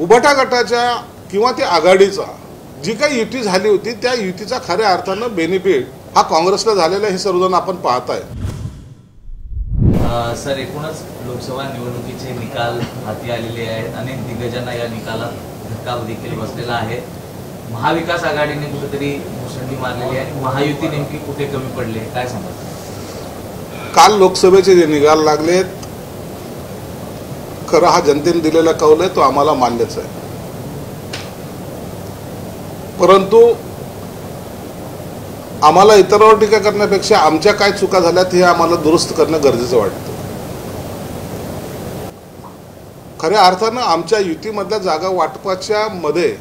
उभाटा गटाच्या किंवा त्या आघाडीचा जी काही युती झाली होती त्या युतीचा खऱ्या अर्थानं बेनिफिट हा काँग्रेसला झालेला हे सर्वजण आपण पाहताय। सर, एकूणच लोकसभा निवडणुकीचे निकाल हाती आलेले आहेत। अनेक दिग्गजांना या निकालात धक्का देखील बसलेला आहे। महाविकास आघाडीने कुठेतरी मुसंडी मारलेली आहे। महायुती नेमकी कुठे कमी पडली काय सांगतात? काल लोकसभेचे जे निकाल लागलेत खरं हा जनतेने दिलेला कौल आहे तो आम्हाला मान्यच आहे, परंतु आम्हाला इतरांवर टीका करण्यापेक्षा आमच्या काय चुका झाल्यात हे आम्हाला दुरुस्त करणं गरजेचं वाटतं। खऱ्या अर्थानं आमच्या युतीमधल्या जागा वाटपाच्या मध्ये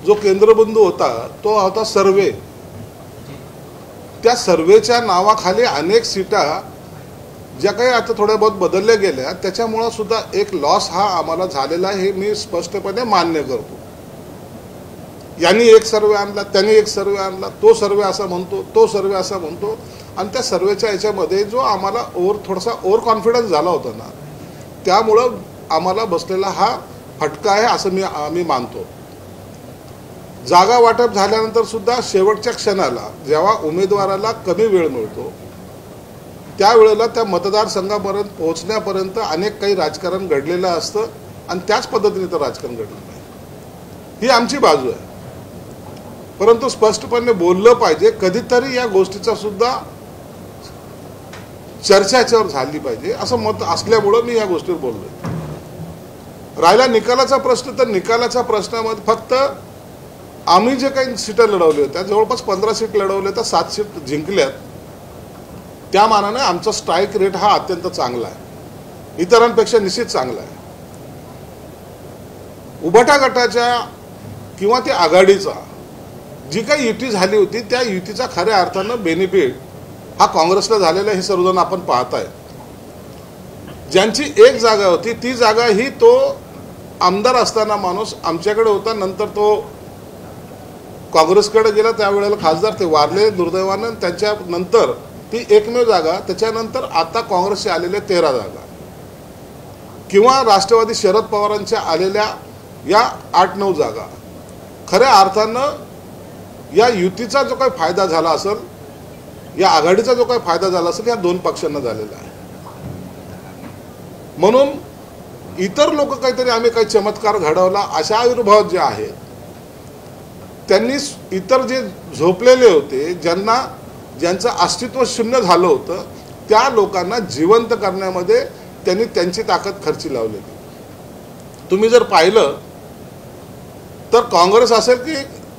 जो केंद्रबिंदू होता तो होता सर्वे। त्या सर्वेच्या नावाखाली अनेक सीटा ज्या काही आता थोड्या बहुत बदलल्या गेल्या त्याच्यामुळे सुद्धा एक लॉस हा आम्हाला झालेला आहे हे मी स्पष्टपणे मान्य करतो। यांनी एक सर्वे आणला, त्यांनी एक सर्वे आणला, तो सर्वे असा म्हणतो, तो सर्वे असा म्हणतो, आणि त्या सर्वेच्या याच्यामध्ये जो आम्हाला थोडासा ओव्हर कॉन्फिडन्स झाला होता ना त्यामुळं आम्हाला बसलेला हा फटका आहे असं आम्ही मानतो। जागा वाटप झाल्यानंतर सुद्धा शेवटच्या क्षणाला जेव्हा उमेदवाराला कमी वेळ मिळतो त्यावेळेला त्या मतदारसंघापर्यंत पोहोचण्यापर्यंत अनेक काही राजकारण घडलेलं असतं आणि त्याच पद्धतीने तर राजकारण घडलं नाही ही आमची बाजू आहे, परंतु स्पष्टपणे बोललं पाहिजे। कधीतरी या गोष्टीचा सुद्धा चर्चा याच्यावर झाली पाहिजे असं मत असल्यामुळं मी या गोष्टीवर बोललोय। राहिला निकालाचा प्रश्न तर निकालाच्या प्रश्नामध्ये फक्त आम्ही जे काही सीटा लढवल्या होत्या जवळपास 15 सीट लढवल्या तर 7 सीट जिंकल्यात। त्या मानाने आमचा स्ट्राईक रेट हा अत्यंत चांगला आहे, इतरांपेक्षा निश्चित चांगला आहे। उभाटा गटाच्या किंवा त्या आघाडीचा जी काही युती झाली होती त्या युतीचा खऱ्या अर्थानं बेनिफिट हा काँग्रेसला झालेला हे सर्वजण आपण पाहताय। ज्यांची एक जागा होती ती जागा ही तो आमदार असताना माणूस आमच्याकडे होता, नंतर तो काँग्रेसकडे गेला, त्यावेळेला खासदार ते वारले दुर्दैवानं, त्यांच्या नंतर ती एकमेव जागा, त्याच्यानंतर आता काँग्रेसचे आलेल्या 13 जागा किंवा राष्ट्रवादी शरद पवारांच्या आलेल्या या 8-9 जागा खऱ्या अर्थानं या युतीचा जो काही फायदा झाला असेल, या आघाडीचा जो काही फायदा झाला असेल या दोन पक्षांना झालेला आहे। म्हणून इतर लोक काहीतरी आम्ही काही चमत्कार घडवला अशा आविर्भाव जे आहेत त्यांनी इतर जे झोपलेले होते ज्यांचं अस्तित्व शून्य झालं होतं त्या लोकांना जिवंत करण्यामध्ये त्यांनी त्यांची ताकद खर्ची लावलेली। तुम्ही जर पाहिलं तर काँग्रेस असेल की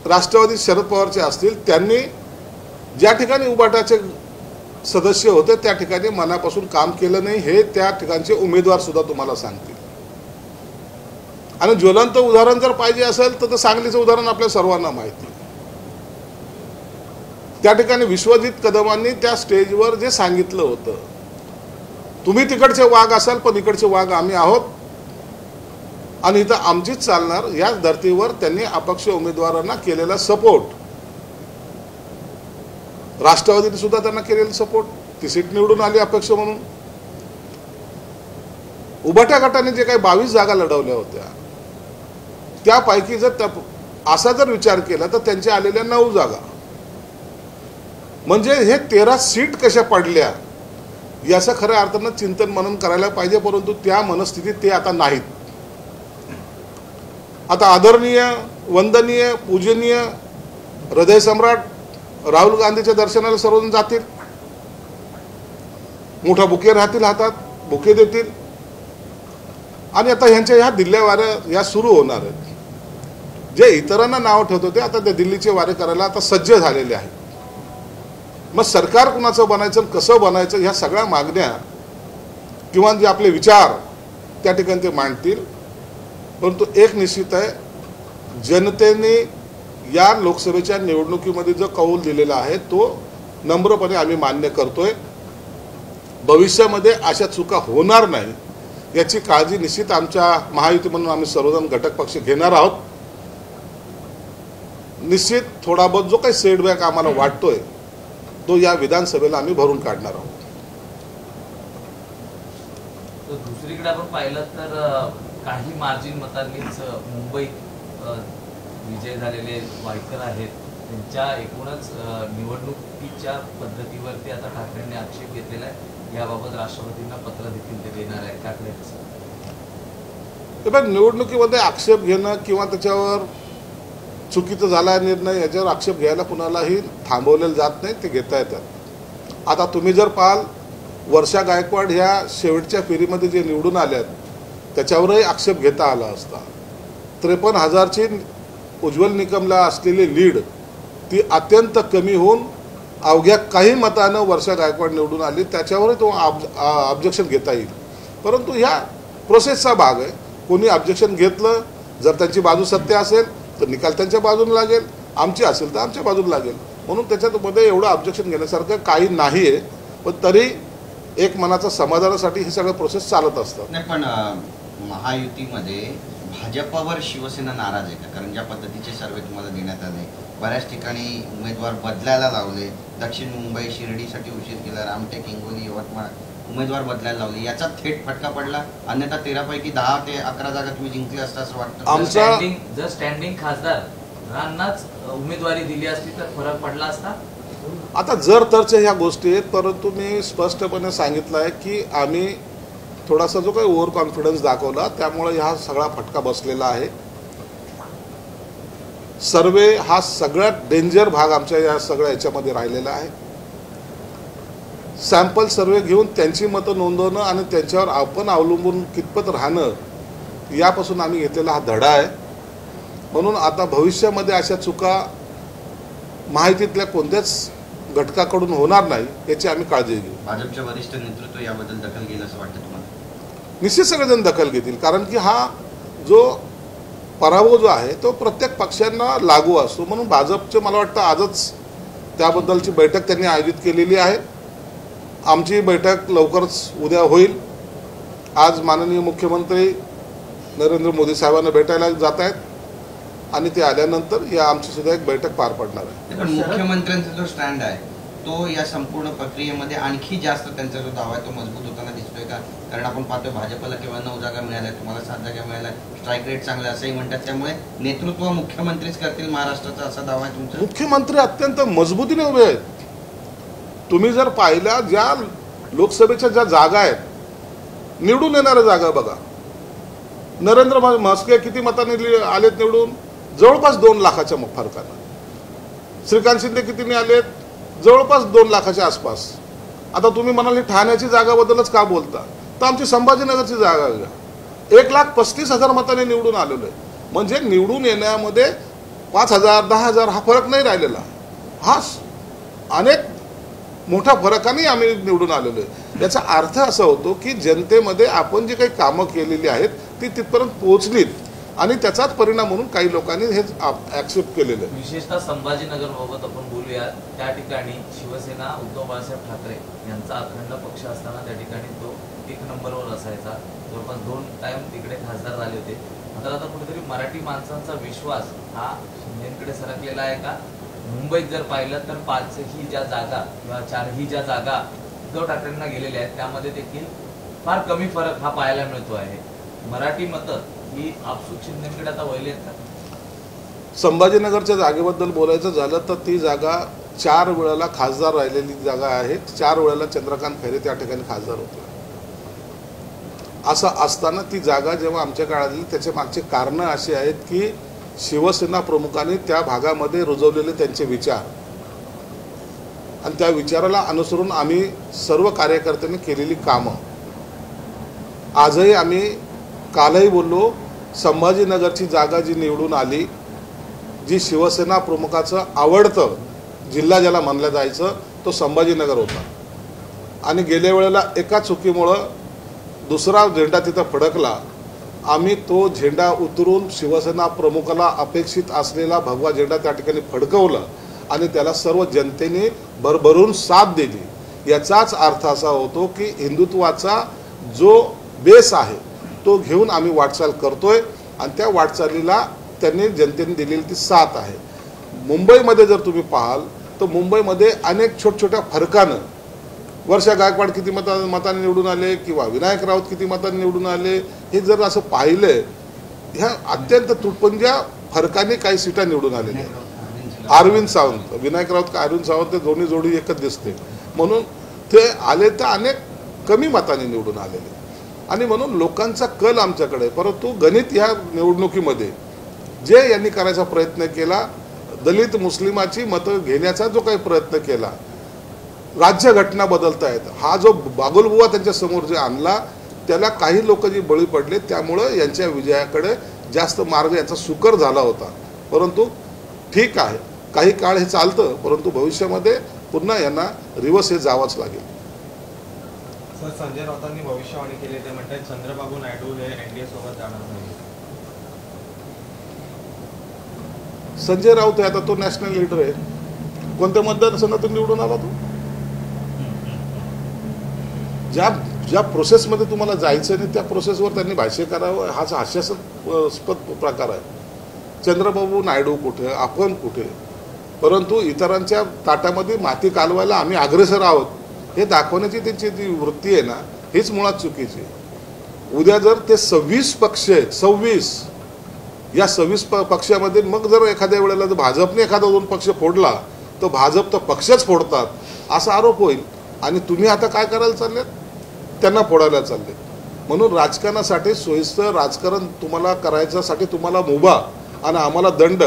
राष्ट्रवादी शरद पवारचे असतील, त्यांनी ज्या ठिकाणी उभाटाचे सदस्य होते त्या ठिकाणी मनापासून काम केलं नाही हे त्या ठिकाणचे उमेदवार सुद्धा तुम्हाला सांगतील। आणि ज्वलंत उदाहरण जर पाहिजे असेल तर सांगलीचं उदाहरण आपल्या सर्वांना माहिती। त्या ठिकाणी विश्वजित कदमांनी त्या स्टेजवर जे सांगितलं होतं, तुम्ही तिकडचे वाघ असाल पण इकडचे वाघ आम्ही आहोत आणि इथं आमचीच चालणार, याच धर्तीवर त्यांनी अपक्ष उमेदवारांना केलेला सपोर्ट, राष्ट्रवादीने सुद्धा त्यांना केलेला सपोर्ट, ती सीट निवडून आली अपक्ष म्हणून। उभाट्या गटाने जे काही 22 जागा लढवल्या होत्या त्यापैकी जर असा जर विचार केला तर त्यांच्या आलेल्या 9 जागा, म्हणजे हे 13 सीट कशा पडल्या याचं खऱ्या अर्थानं चिंतन मनन करायला पाहिजे, परंतु त्या मनस्थितीत ते आता नाहीत। आता आदरणीय, वंदनीय, पूजनीय, हृदय सम्राट राहुल गांधीच्या दर्शनाला सर्वजण जातील, मोठा बुके राहतील हातात, बुके देतील आणि आता ह्यांच्या ह्या दिल्ल्या वाऱ्या या सुरू होणार आहेत। जे इतरांना नाव ठेवत होते आता ते दिल्लीचे वारे करायला आता सज्ज झालेले आहेत। मग सरकार कुणाचं बनायचं, कसं बनायचं ह्या सगळ्या मागण्या किंवा जे आपले विचार त्या ठिकाणी ते मांडतील, परंतु एक निश्चित आहे, जनतेने या लोकसभेच्या निवडणुकीमध्ये जो कौल दिलेला आहे तो नम्रपणे आम्ही मान्य करतोय। भविष्यामध्ये अशा चुका होणार नाही याची काळजी निश्चित आमच्या महायुती म्हणून आम्ही सर्वजण घटक पक्ष घेणार आहोत। निश्चित थोडा बहुत जो काही सेटबॅक आम्हाला वाटतोय तो या विधानसभेला आम्ही भरून काढणार आहोत। दुसरीकडे आपण पाहिलं तर काही मार्जिन मतांनीच मुंबईत विजय झालेले वायकर आहेत, त्यांच्या एकूणच निवडणुकीच्या पद्धतीवरती आता ठाकरेंनी आक्षेप घेतलेला आहे. याबाबत राष्ट्रपतींना पत्र देखील ते देणार आहे. ठाकरे निवडणुकीमध्ये आक्षेप घेणं किंवा त्याच्यावर चुकीचं झाला निर्णय याच्यावर आक्षेप घ्यायला कुणालाही थांबवलेलं जात नाही, ते घेता येतात. आता तुम्ही जर पाहाल वर्षा गायकवाड ह्या शेवटच्या फेरीमध्ये जे निवडून आल्यात त्याच्यावरही आक्षेप घेता आला असता. 53,000ची उज्ज्वल निकमला असलेली लीड ती अत्यंत कमी होऊन अवघ्या काही मतानं वर्षा गायकवाड निवडून आली, त्याच्यावरही तो ऑब्जेक्शन घेता येईल. परंतु ह्या प्रोसेसचा भाग आहे. कोणी ऑब्जेक्शन घेतलं, जर त्यांची बाजू सत्य असेल तर निकाल त्यांच्या बाजूने लागेल, आमची असेल तर आमच्या बाजूने लागेल. म्हणून त्याच्यामध्ये एवढं ऑब्जेक्शन घेण्यासारखं काही नाही आहे. पण तरी एक मनाचा समाधानासाठी हे सगळं प्रोसेस चालत असतात. नाही, पण महायुतीमध्ये भाजपवर शिवसेना नाराज आहे का? कारण ज्या पद्धतीचे सर्वे तुम्हाला देण्यात आले, बऱ्याच ठिकाणी उमेदवार बदलायला लावले, दक्षिण मुंबई शिर्डीसाठी उशीर केला, रामटेक, हिंगोली, यवतमाळ उमेदवार बदलायला लावले, याचा थेट फटका पडला. अन्यथा 13 पैकी 10 ते 11 जागा तुम्ही जिंकले असता असं वाटतं. जर स्टँडिंग खासदारांनाच उमेदवारी दिली असती तर फरक पडला असता. आता जर तरच्या ह्या गोष्टी आहेत, परंतु मी स्पष्टपणे सांगितलं आहे की आम्ही थोडासा जो काही ओव्हर कॉन्फिडन्स दाखवला त्यामुळे हा सगळा फटका बसलेला आहे. सर्वे हा सगळ्यात डेंजर भाग आमच्या या सगळ्या याच्यामध्ये राहिलेला आहे. सॅम्पल सर्वे घेऊन त्यांची मतं नोंदवणं आणि त्यांच्यावर आपण अवलंबून कितपत राहणं यापासून आम्ही घेतलेला हा धडा आहे. म्हणून आता भविष्यामध्ये अशा चुका माहितीतल्या कोणत्याच घटकाकडून होणार नाही याची आम्ही काळजी घेऊ. भाजपचे वरिष्ठ नेतृत्व याबद्दल दखल घेईल असं वाटतं तुम्हाला? निश्चित सगळेजण दखल घेतील, कारण की हा जो पराभव जो आहे तो प्रत्येक पक्षांना लागू असतो. म्हणून भाजपचे मला वाटतं आजच त्याबद्दलची बैठक त्यांनी आयोजित केलेली आहे. आमची बैठक लवकरच उद्या होईल. आज माननीय मुख्यमंत्री नरेंद्र मोदी साहेबांना भेटायला जात आहेत आणि ते आल्यानंतर या आमची सुद्धा एक बैठक पार पडणार आहे. पण मुख्यमंत्र्यांचा जो स्टँड आहे तो या संपूर्ण प्रक्रियेमध्ये आणखी जास्त त्यांचा जो दावा आहे तो मजबूत होताना दिसतोय का? कारण आपण पाहतोय भाजपला केवळ 9 जागा मिळाल्या, तुम्हाला 7 जागा मिळाल्या, स्ट्राईक रेट चांगला असंही म्हणतात. त्यामुळे नेतृत्व मुख्यमंत्रीच करतील महाराष्ट्राचा असा दावा आहे तुमचा? मुख्यमंत्री अत्यंत मजबूतीने उभे आहेत. तुम्ही जर पाहिल्या ज्या लोकसभेच्या ज्या जागा आहेत निवडून येणाऱ्या जागा बघा. नरेंद्र म्हस्के किती मतांनी आलेत निवडून? जवळपास 2 लाखाच्या फरकानं. श्रीकांत शिंदे कितीने आलेत? जवळपास 2 लाखाच्या आसपास. आता तुम्ही म्हणाल ठाण्याची जागाबद्दलच का बोलता, तर आमची संभाजीनगरची जागा घ्या. 1,35,000 मतांनी निवडून आलेलो आहे. म्हणजे निवडून येण्यामध्ये 5,000 10,000 हा फरक नाही राहिलेला. हा अनेक मोठ्या फरकाने आम्ही निवडून आलेलो आहे. याचा अर्थ असा होतो की जनतेमध्ये आपण जी काही कामं केलेली आहेत ती तिथपर्यंत पोहोचलीत आणि त्याचाच परिणाम म्हणून काही लोकांनी हे ऍक्सेप्ट केलेलं आहे. विशेषतः संभाजीनगर बाबत आपण बोलूया. त्या ठिकाणी शिवसेना उद्धव बाळासाहेब ठाकरे यांचा अखंड पक्ष असताना त्या ठिकाणी तो 1 नंबरवर असायचा. जवळपास 2 टाइम तिकडे खासदार झाले होते. मात्र आता कुठेतरी मराठी माणसांचा विश्वास हा शिंदेकडे सरकलेला आहे का? मुंबईत जर पाहिलं तर 5 ही ज्या जागा किंवा 4 ही ज्या जागा उद्धव ठाकरेंना गेलेल्या आहेत त्यामध्ये देखील फार कमी फरक हा पाहायला मिळतो आहे. मराठी मतं ही आपसूक शिंदेकडे आता वळलेत का? संभाजीनगरच्या जागेबद्दल बोलायचं झालं तर ती जागा 4 वेळेला खासदार राहिलेली जागा आहे. 4 वेळेला चंद्रकांत खैरे त्या ठिकाणी खासदार होते. असं असताना ती जागा जेव्हा आमच्या काळातली त्याच्या मागचे कारणं अशी आहेत की शिवसेना प्रमुखांनी त्या भागामध्ये रुजवलेले त्यांचे विचार आणि त्या विचाराला अनुसरून आम्ही सर्व कार्यकर्त्यांनी केलेली कामं. आजही आम्ही कालही बोललो, संभाजीनगरची जागा जी निवडून आली, जी शिवसेना प्रमुखाचं आवडतं जिल्हा ज्याला म्हणलं जायचं तो संभाजीनगर होता. आणि गेल्या वेळेला एका चुकीमुळं दुसरा झेंडा तिथं फडकला. आम्ही तो झेंडा उतरून शिवसेना प्रमुखाला अपेक्षित असलेला भगवा झेंडा त्या ठिकाणी फडकवला आणि त्याला सर्व जनतेने भरभरून साथ दिली. याचाच अर्थ असा होतो की हिंदुत्वाचा जो बेस आहे तो घेऊन आम्ही वाटचाल करतोय आणि त्या वाटचालीला त्यांनी जनतेने दिलेली ती साथ आहे. मुंबईमध्ये जर तुम्ही पाहाल तर मुंबईमध्ये अनेक छोट्या फरकानं वर्षा गायकवाड किती मताने निवडून आले किंवा विनायक राऊत किती मताने निवडून आले, हे जर असं पाहिलं, ह्या अत्यंत तुटपुंज्या फरकाने काही सीटा निवडून आलेल्या. अरविंद सावंत, विनायक राऊत का अरविंद सावंत, दोन्ही जोडी एकच दिसते. म्हणून ते आले तर अनेक कमी मताने निवडून आलेले, आणि म्हणून लोकांचा कल आमच्याकडे. परंतु गणित ह्या निवडणुकीमध्ये जे यांनी करायचा प्रयत्न केला, दलित मुस्लिमाची मतं घेण्याचा जो काही प्रयत्न केला, राज्यघटना बदलतायत, हा जो बागुलबुवा त्यांच्या समोर जे आणला, त्याला काही लोक जी बळी पडले, त्यामुळं यांच्या विजयाकडे जास्त मार्ग यांचा सुकर झाला होता. परंतु ठीक आहे, काही काळ हे चालतं, परंतु भविष्यामध्ये पुन्हा यांना रिव्हर्स हे जावंच लागेल. सर, संजय राऊतांनी भविष्यवाणी केली, ते म्हणतात चंद्रबाबू नायडू हे एनडीए सोबत जाणार नाही. संजय राऊत आहे, आता तो नॅशनल लीडर आहे. कोणत्या मतदारसंघातून निवडून आला तो? ज्या प्रोसेसमध्ये तुम्हाला जायचं नाही त्या प्रोसेसवर त्यांनी भाष्य करावं, हाच हास्यास्पद प्रकार आहे. चंद्रबाबू नायडू कुठे, आपण कुठे, परंतु इतरांच्या ताटामध्ये माती कालवायला आम्ही अग्रेसर आहोत हे दाखवण्याची त्यांची जी वृत्ती आहे ना, हीच मुळात चुकीची. उद्या जर ते 26 पक्ष आहेत, 26, या 26 पक्षामध्ये मग जर एखाद्या वेळेला जर भाजपने एखादा 2 पक्ष फोडला तर भाजप तर पक्षच फोडतात असा आरोप होईल, आणि तुम्ही आता काय करायला चाललेत? त्यांना फोडायला चालले. म्हणून राजकारणासाठी सोयीस्कर राजकारण तुम्हाला करायच्यासाठी तुम्हाला मुभा आणि आम्हाला दंड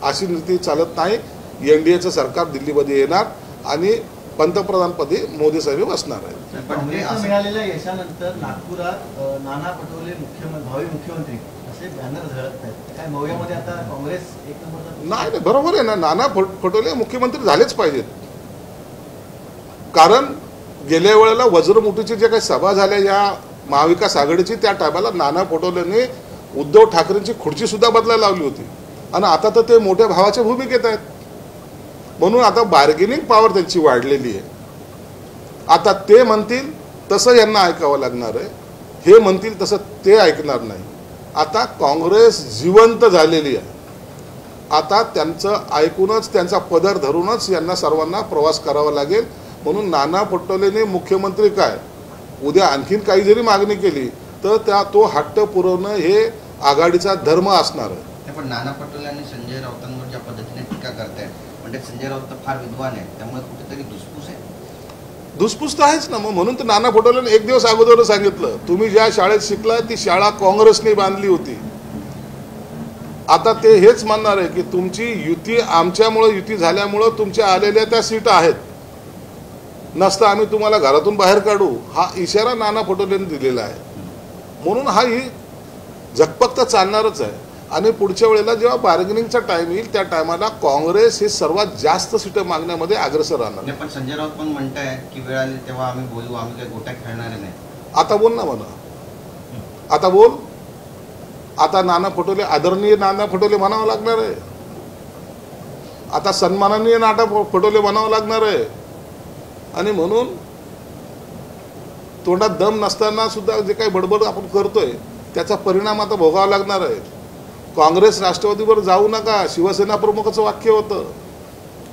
अशी नीती चालत नाही. एनडीएचं सरकार दिल्लीमध्ये येणार आणि पंतप्रधानपदी मोदी साहेब बसणार आहेत. काँग्रेसला मिळालेल्या यशानंतर नागपुरात नाना पटोले भावी मुख्यमंत्री असे बॅनर झळकत आहेत. काय मौयामध्ये आता काँग्रेस एक नंबरचा? नाही, बरोबर आहे ना, नाना पटोले मुख्यमंत्री झालेच पाहिजेत. कारण गेल्या वेळेला वज्रमुठीची जे काही सभा झाल्या या महाविकास आघाडीची, त्या टायमाला नाना पटोलेंनी उद्धव ठाकरेंची खुर्ची सुद्धा बदलायला लावली होती, आणि आता तर ते मोठ्या भावाच्या भूमिकेत आहेत. म्हणून आता बार्गेनिंग पॉवर त्यांची वाढलेली आहे. आता ते म्हणतील तसं यांना ऐकावं लागणार आहे, हे म्हणतील तसं ते ऐकणार नाही. आता काँग्रेस जिवंत झालेली आहे. आता त्यांचं ऐकूनच, त्यांचा पदर धरूनच यांना सर्वांना प्रवास करावा लागेल. म्हणून नाना पटोलेने मुख्यमंत्री काय, उद्या आणखीन काही जरी मागणी केली तर तो हट्ट पुरवणं हे आघाडीचा धर्म असणार आहे. पण नाना पटोले आणि संजय राऊतांवर ज्या पद्धतीने टीका करतायत, म्हणजे संजय राऊत तर फार विद्वान आहे, त्यामुळे कुठेतरी धुसफूस आहे. धुसफूस तर आहेच ना. म्हणून तर नाना पटोलेने एक दिवस अगोदर सांगितलं, तुम्ही ज्या शाळेत शिकला ती शाळा काँग्रेसने बांधली होती. आता ते हेच म्हणणार आहे की तुमची युती आमच्यामुळे, युती झाल्यामुळं तुमच्या आलेल्या त्या सीट आहेत, नसता आम्ही तुम्हाला घरातून बाहेर काढू, हा इशारा नाना पटोलेंनी दिलेला आहे. म्हणून हा ही झकपक तर चालणारच आहे. आणि पुढच्या वेळेला जेव्हा बार्गेनिंगचा टाइम येईल त्या टायमाला काँग्रेस हे सर्वात जास्त सीटं मागण्यामध्ये अग्रेसर राहणार. पण संजय राऊत पण म्हणताय की वेळ आली तेव्हा आम्ही बोलू, आम्ही काही गोट्या खेळणार नाही. आता बोल ना म्हणा, आता बोल. आता नाना पटोले, आदरणीय नाना पटोले म्हणावं लागणार आहे. आता सन्माननीय नाना पटोले म्हणावं लागणार आहे. आणि म्हणून तोंडात दम नसताना सुद्धा जे काही बडबड आपण करतोय त्याचा परिणाम आता भोगावा लागणार आहे. काँग्रेस राष्ट्रवादीवर जाऊ नका, शिवसेना प्रमुखाचं वाक्य होतं.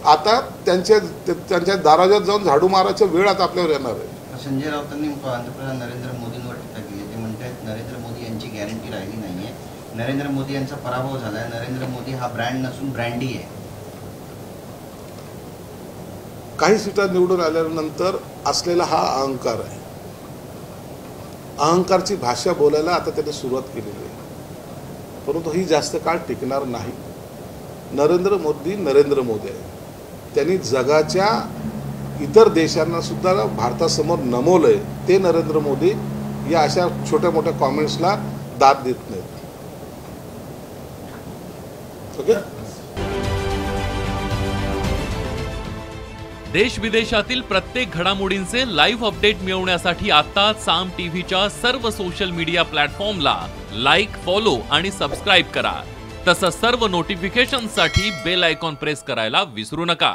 आता त्यांच्या दाराजात जाऊन झाडू मारायचा वेळ आता आपल्यावर येणार आहे. संजय राऊतांनी पंतप्रधान नरेंद्र मोदींवर टीका केली. ते म्हणतात नरेंद्र मोदी यांची गॅरंटी राहिली नाहीये, नरेंद्र मोदी यांचा पराभव झालाय, नरेंद्र मोदी हा ब्रँड नसून ब्रँडी आहे. काही सीटा निवडून आल्यानंतर असलेला हा अहंकार आहे. अहंकारची भाषा बोलायला आता त्याने सुरुवात केलेली आहे, परंतु ही जास्त काळ टिकणार नाही. नरेंद्र मोदी आहे. त्यांनी जगाच्या इतर देशांना सुद्धा भारतासमोर नमवलंय. ते नरेंद्र मोदी या अशा छोट्या मोठ्या कॉमेंट्सला दाद देत नाहीत. ओके. देश विदेशातील प्रत्येक घडामोडींचे लाईव्ह अपडेट मिळवण्यासाठी आता साम टीव्हीच्या सर्व सोशल मीडिया प्लॅटफॉर्मला लाईक, फॉलो आणि सबस्क्राईब करा. तसंच सर्व नोटिफिकेशनसाठी बेल आयकॉन प्रेस करायला विसरू नका.